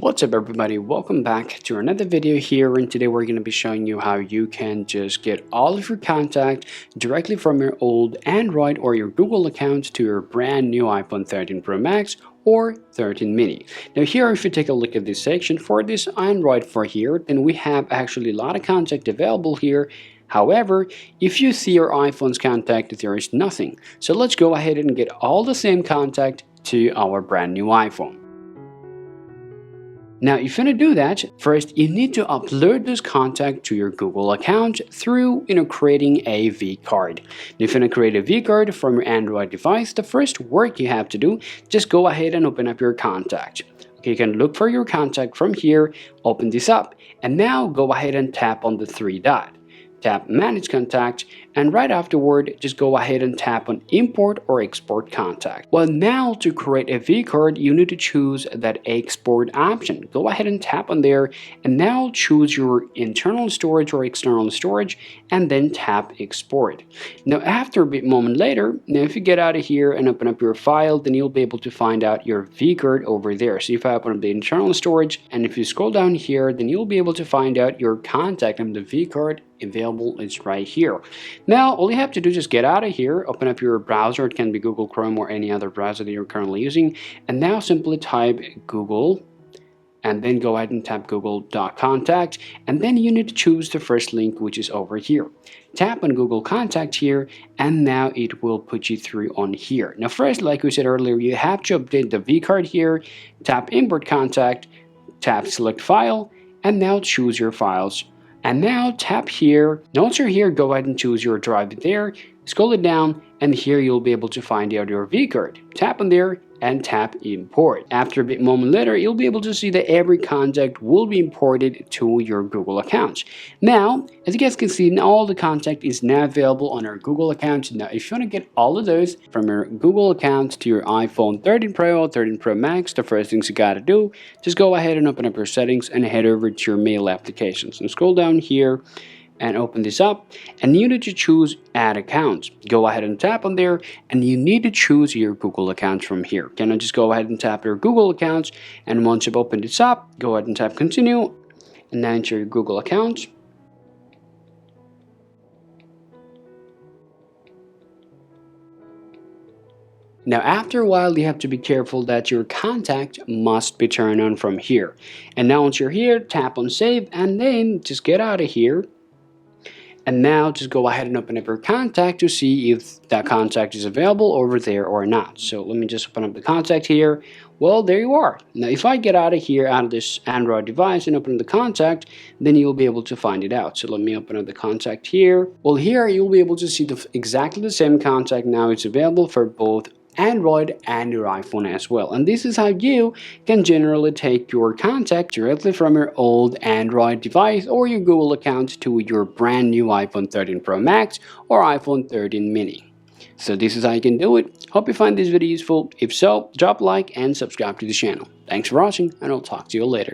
What's up everybody, welcome back to another video here, and today we're going to be showing you how you can just get all of your contact directly from your old Android or your Google account to your brand new iPhone 13 Pro Max or 13 mini. Now here, if you take a look at this section for this Android for here, then we have actually a lot of contact available here. However, if you see your iPhone's contact, there is nothing. So let's go ahead and get all the same contact to our brand new iPhone. Now, if you want to do that, first you need to upload this contact to your Google account through creating a vCard. If you want to create a vCard from your Android device, the first work you have to do, just go ahead and open up your contact. Okay, you can look for your contact from here, open this up, and now go ahead and tap on the three dot. Tap Manage Contact, and right afterward, just go ahead and tap on Import or Export Contact. Well, now to create a vCard, you need to choose that Export option. Go ahead and tap on there, and now choose your internal storage or external storage, and then tap Export. Now, after a bit moment later, now if you get out of here and open up your file, then you'll be able to find out your vCard over there. So if I open up the internal storage, and if you scroll down here, then you'll be able to find out your contact and the vCard available is right here. Now all you have to do is just get out of here, open up your browser. It can be Google Chrome or any other browser that you're currently using, and now simply type Google and then go ahead and tap google.contact, and then you need to choose the first link, which is over here. Tap on Google Contact here, and now it will put you through on here. Now first, like we said earlier, you have to update the vCard here. Tap Import Contact, tap Select File, and now choose your files. And now tap here. Once you're here, go ahead and choose your drive there, scroll it down, and here you'll be able to find out your vCard. Tap on there and tap Import. After a bit moment later, you'll be able to see that every contact will be imported to your Google account. Now, as you guys can see, all the contact is now available on our Google account. Now, if you want to get all of those from your Google account to your iPhone 13 Pro or 13 Pro Max, the first things you gotta do, just go ahead and open up your settings and head over to your mail applications and scroll down here and open this up, and you need to choose Add Accounts. Go ahead and tap on there, and you need to choose your Google account from here. Can I just go ahead and tap your Google accounts, and once you've opened this up, go ahead and tap Continue, and now enter your Google account. Now after a while, you have to be careful that your contact must be turned on from here. And now once you're here, tap on Save, and then just get out of here. And now just go ahead and open up your contact to see if that contact is available over there or not. So let me just open up the contact here. Well, there you are. Now if I get out of here, out of this Android device, and open the contact, then you'll be able to find it out. So let me open up the contact here. Well, here you'll be able to see exactly the same contact. Now it's available for both Android and your iPhone as well. And this is how you can generally take your contact directly from your old Android device or your Google account to your brand new iPhone 13 Pro Max or iPhone 13 mini. So this is how you can do it. Hope you find this video useful. If so, drop a like and subscribe to the channel. Thanks for watching, and I'll talk to you later.